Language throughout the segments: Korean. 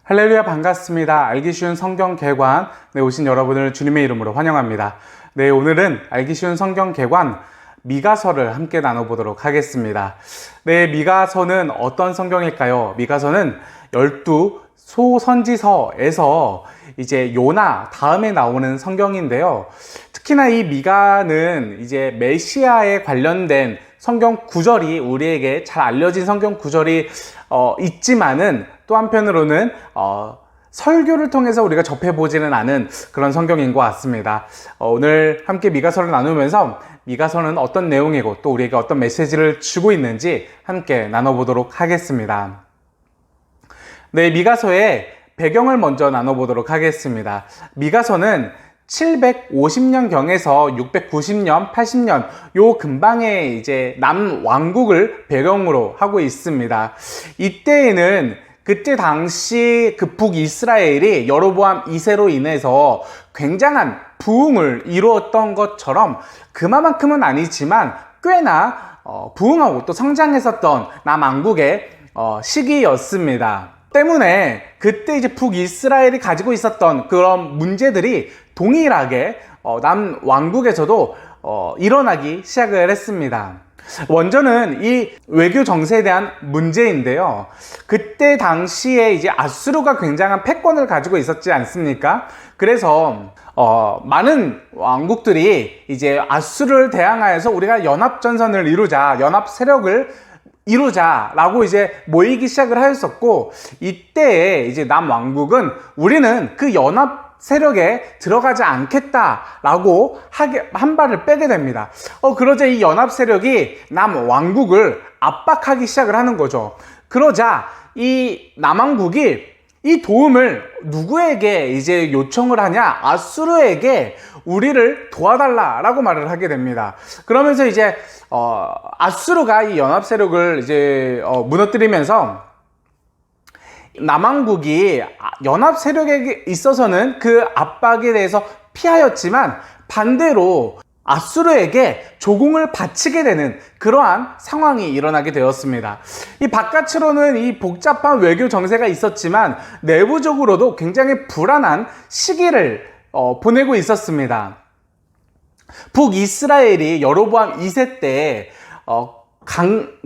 할렐루야, 반갑습니다. 알기 쉬운 성경 개관 오신 여러분을 주님의 이름으로 환영합니다. 오늘은 알기 쉬운 성경 개관 미가서를 함께 나눠보도록 하겠습니다. 미가서는 어떤 성경일까요? 미가서는 12 소선지서에서 이제 요나 다음에 나오는 성경인데요. 특히나 이 미가는 이제 메시아에 관련된 성경 구절이 우리에게 잘 알려진 성경 구절이 있지만은 또 한편으로는 설교를 통해서 우리가 접해보지는 않은 그런 성경인 것 같습니다. 오늘 함께 미가서를 나누면서 미가서는 어떤 내용이고 또 우리에게 어떤 메시지를 주고 있는지 함께 나눠보도록 하겠습니다. 미가서의 배경을 먼저 나눠보도록 하겠습니다. 미가서는 750년경에서 690년, 80년 요 근방에 이제 남왕국을 배경으로 하고 있습니다. 이때에는 그때 당시 그 북이스라엘이 여로보암 2세로 인해서 굉장한 부흥을 이루었던 것처럼 그만큼은 아니지만 꽤나 부흥하고 또 성장했었던 남왕국의 시기였습니다. 때문에 그때 이제 북이스라엘이 가지고 있었던 그런 문제들이 동일하게 남왕국에서도 일어나기 시작을 했습니다. 먼저는 이 외교 정세에 대한 문제인데요. 그때 당시에 이제 아수르가 굉장한 패권을 가지고 있었지 않습니까? 그래서 많은 왕국들이 이제 아수르를 대항하여서 우리가 연합전선을 이루자, 연합 세력을 이루자라고 이제 모이기 시작을 하였었고, 이때에 이제 남왕국은 우리는 그 연합 세력에 들어가지 않겠다라고 한 발을 빼게 됩니다. 그러자 이 연합 세력이 남왕국을 압박하기 시작을 하는 거죠. 그러자 이 남왕국이 이 도움을 누구에게 이제 요청을 하냐? 아수르에게 우리를 도와달라라고 말을 하게 됩니다. 그러면서 이제 아수르가 이 연합 세력을 이제 무너뜨리면서 남왕국이 연합 세력에 있어서는 그 압박에 대해서 피하였지만 반대로 아수르에게 조공을 바치게 되는 그러한 상황이 일어나게 되었습니다. 이 바깥으로는 이 복잡한 외교 정세가 있었지만 내부적으로도 굉장히 불안한 시기를 보내고 있었습니다. 북이스라엘이 여로보암 2세 때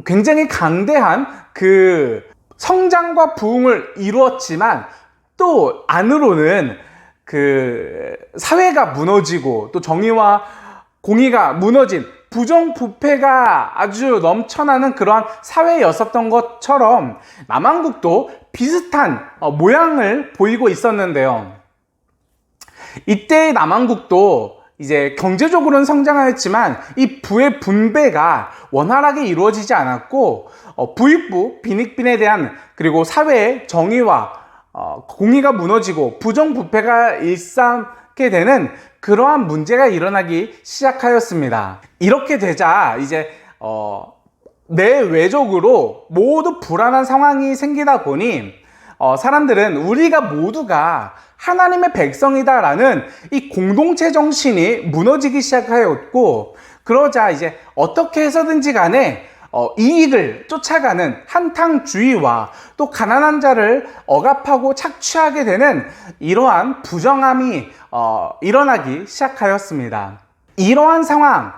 굉장히 강대한 그 성장과 부흥을 이루었지만 또 안으로는 그 사회가 무너지고 또 정의와 공의가 무너진 부정부패가 아주 넘쳐나는 그러한 사회였었던 것처럼 남왕국도 비슷한 모양을 보이고 있었는데요. 이때의 남왕국도 이제 경제적으로는 성장하였지만 이 부의 분배가 원활하게 이루어지지 않았고 부익부, 빈익빈에 대한 그리고 사회의 정의와 공의가 무너지고 부정부패가 일삼게 되는 그러한 문제가 일어나기 시작하였습니다. 이렇게 되자 이제 내외적으로 모두 불안한 상황이 생기다 보니 사람들은 우리가 모두가 하나님의 백성이다라는 이 공동체 정신이 무너지기 시작하였고, 그러자 이제 어떻게 해서든지 간에 이익을 쫓아가는 한탕주의와 또 가난한 자를 억압하고 착취하게 되는 이러한 부정함이 일어나기 시작하였습니다. 이러한 상황,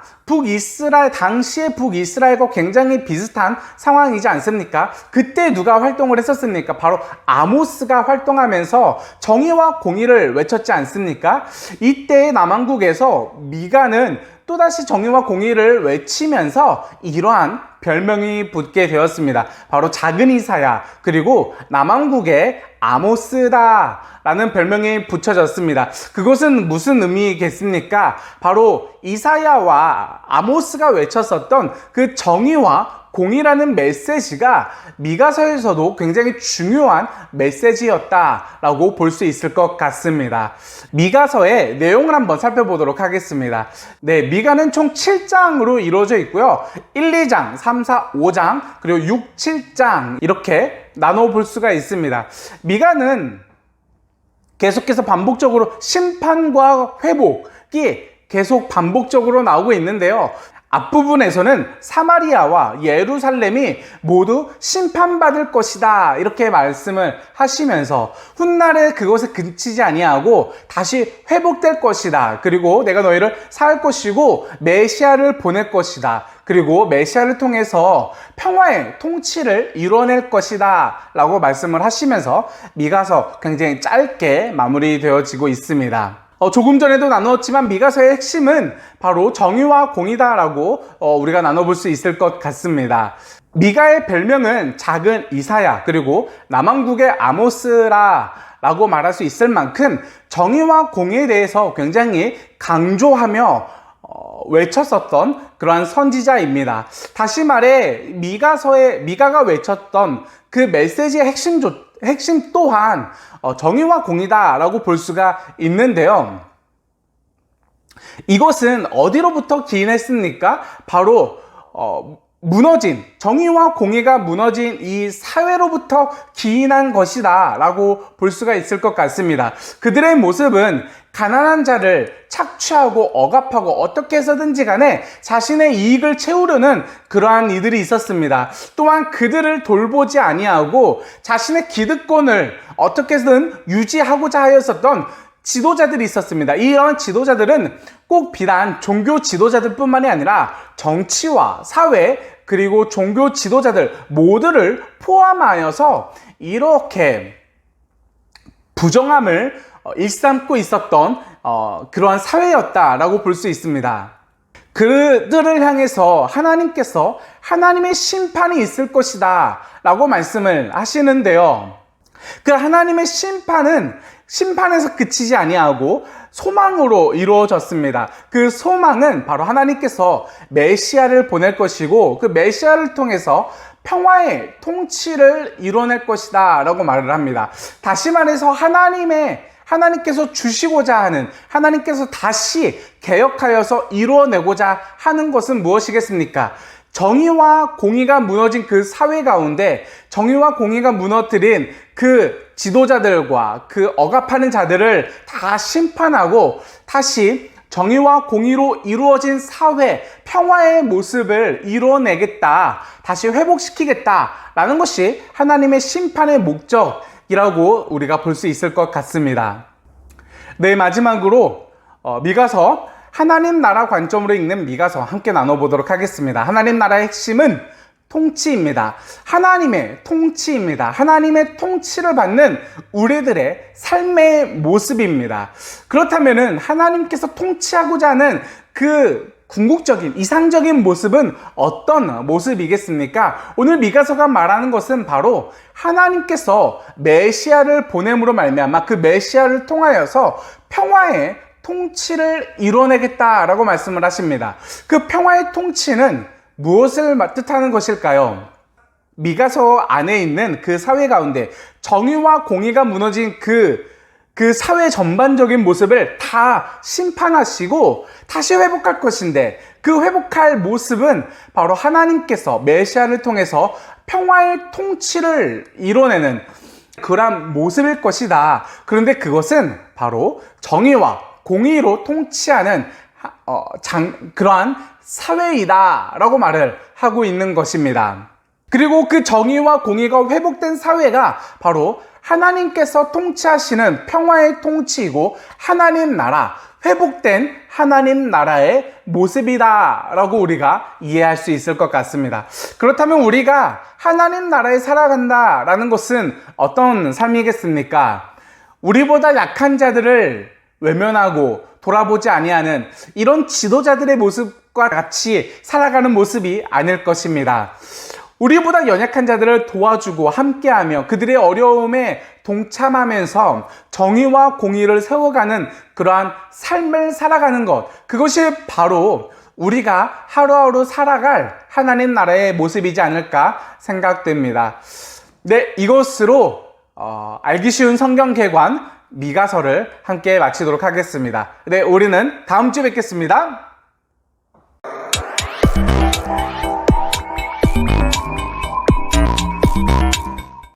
당시의 북이스라엘과 굉장히 비슷한 상황이지 않습니까? 그때 누가 활동을 했었습니까? 바로 아모스가 활동하면서 정의와 공의를 외쳤지 않습니까? 이때의 남왕국에서 미가는 또다시 정의와 공의를 외치면서 이러한 별명이 붙게 되었습니다. 바로 작은 이사야, 그리고 남왕국의 아모스다 라는 별명이 붙여졌습니다. 그것은 무슨 의미겠습니까? 바로 이사야와 아모스가 외쳤었던 그 정의와 공의라는 메시지가 미가서에서도 굉장히 중요한 메시지였다라고 볼 수 있을 것 같습니다. 미가서의 내용을 한번 살펴보도록 하겠습니다. 미가는 총 7장으로 이루어져 있고요. 1, 2장, 3, 4, 5장, 그리고 6, 7장 이렇게 나눠 볼 수가 있습니다. 미가는 계속해서 반복적으로 심판과 회복이 계속 반복적으로 나오고 있는데요. 앞부분에서는 사마리아와 예루살렘이 모두 심판받을 것이다 이렇게 말씀을 하시면서 훗날에 그것에 그치지 아니하고 다시 회복될 것이다. 그리고 내가 너희를 살 것이고 메시아를 보낼 것이다. 그리고 메시아를 통해서 평화의 통치를 이뤄낼 것이다 라고 말씀을 하시면서 미가서 굉장히 짧게 마무리되어지고 있습니다. 조금 전에도 나누었지만 미가서의 핵심은 바로 정의와 공의다라고 우리가 나눠볼 수 있을 것 같습니다. 미가의 별명은 작은 이사야 그리고 남왕국의 아모스라고 말할 수 있을 만큼 정의와 공의에 대해서 굉장히 강조하며 외쳤었던 그러한 선지자입니다. 다시 말해 미가가 외쳤던 그 메시지의 핵심 또한 정의와 공의다라고 볼 수가 있는데요. 이것은 어디로부터 기인했습니까? 바로 무너진, 정의와 공의가 무너진 이 사회로부터 기인한 것이다 라고 볼 수가 있을 것 같습니다. 그들의 모습은 가난한 자를 착취하고 억압하고 어떻게 해서든지 간에 자신의 이익을 채우려는 그러한 이들이 있었습니다. 또한 그들을 돌보지 아니하고 자신의 기득권을 어떻게 해서든 유지하고자 하였었던 지도자들이 있었습니다. 이런 지도자들은 꼭 비단 종교 지도자들 뿐만이 아니라 정치와 사회 그리고 종교 지도자들 모두를 포함하여서 이렇게 부정함을 일삼고 있었던 그러한 사회였다라고 볼 수 있습니다. 그들을 향해서 하나님께서 하나님의 심판이 있을 것이다 라고 말씀을 하시는데요. 그 하나님의 심판에서 그치지 아니하고 소망으로 이루어졌습니다. 그 소망은 바로 하나님께서 메시아를 보낼 것이고 그 메시아를 통해서 평화의 통치를 이뤄낼 것이다 라고 말을 합니다. 다시 말해서 하나님께서 주시고자 하는, 하나님께서 다시 개혁하여서 이루어내고자 하는 것은 무엇이겠습니까? 정의와 공의가 무너진 그 사회 가운데 정의와 공의가 무너뜨린 그 지도자들과 그 억압하는 자들을 다 심판하고 다시 정의와 공의로 이루어진 사회, 평화의 모습을 이뤄내겠다, 다시 회복시키겠다라는 것이 하나님의 심판의 목적이라고 우리가 볼 수 있을 것 같습니다. 네, 마지막으로 미가서, 하나님 나라 관점으로 읽는 미가서 함께 나눠보도록 하겠습니다. 하나님 나라의 핵심은 통치입니다. 하나님의 통치입니다. 하나님의 통치를 받는 우리들의 삶의 모습입니다. 그렇다면 하나님께서 통치하고자 하는 그 궁극적인 이상적인 모습은 어떤 모습이겠습니까? 오늘 미가서가 말하는 것은 바로 하나님께서 메시아를 보냄으로 말미암아 그 메시아를 통하여서 평화의 통치를 이뤄내겠다라고 말씀을 하십니다. 그 평화의 통치는 무엇을 뜻하는 것일까요? 미가서 안에 있는 그 사회 가운데 정의와 공의가 무너진 그 사회 전반적인 모습을 다 심판하시고 다시 회복할 것인데 그 회복할 모습은 바로 하나님께서 메시아를 통해서 평화의 통치를 이뤄내는 그러한 모습일 것이다. 그런데 그것은 바로 정의와 공의로 통치하는 그러한 사회이다 라고 말을 하고 있는 것입니다. 그리고 그 정의와 공의가 회복된 사회가 바로 하나님께서 통치하시는 평화의 통치이고 하나님 나라, 회복된 하나님 나라의 모습이다 라고 우리가 이해할 수 있을 것 같습니다. 그렇다면 우리가 하나님 나라에 살아간다 라는 것은 어떤 삶이겠습니까? 우리보다 약한 자들을 외면하고 돌아보지 아니하는 이런 지도자들의 모습과 같이 살아가는 모습이 아닐 것입니다. 우리보다 연약한 자들을 도와주고 함께하며 그들의 어려움에 동참하면서 정의와 공의를 세워가는 그러한 삶을 살아가는 것, 그것이 바로 우리가 하루하루 살아갈 하나님 나라의 모습이지 않을까 생각됩니다. 네, 이것으로 알기 쉬운 성경 개관 미가서를 함께 마치도록 하겠습니다. 네, 우리는 다음 주에 뵙겠습니다.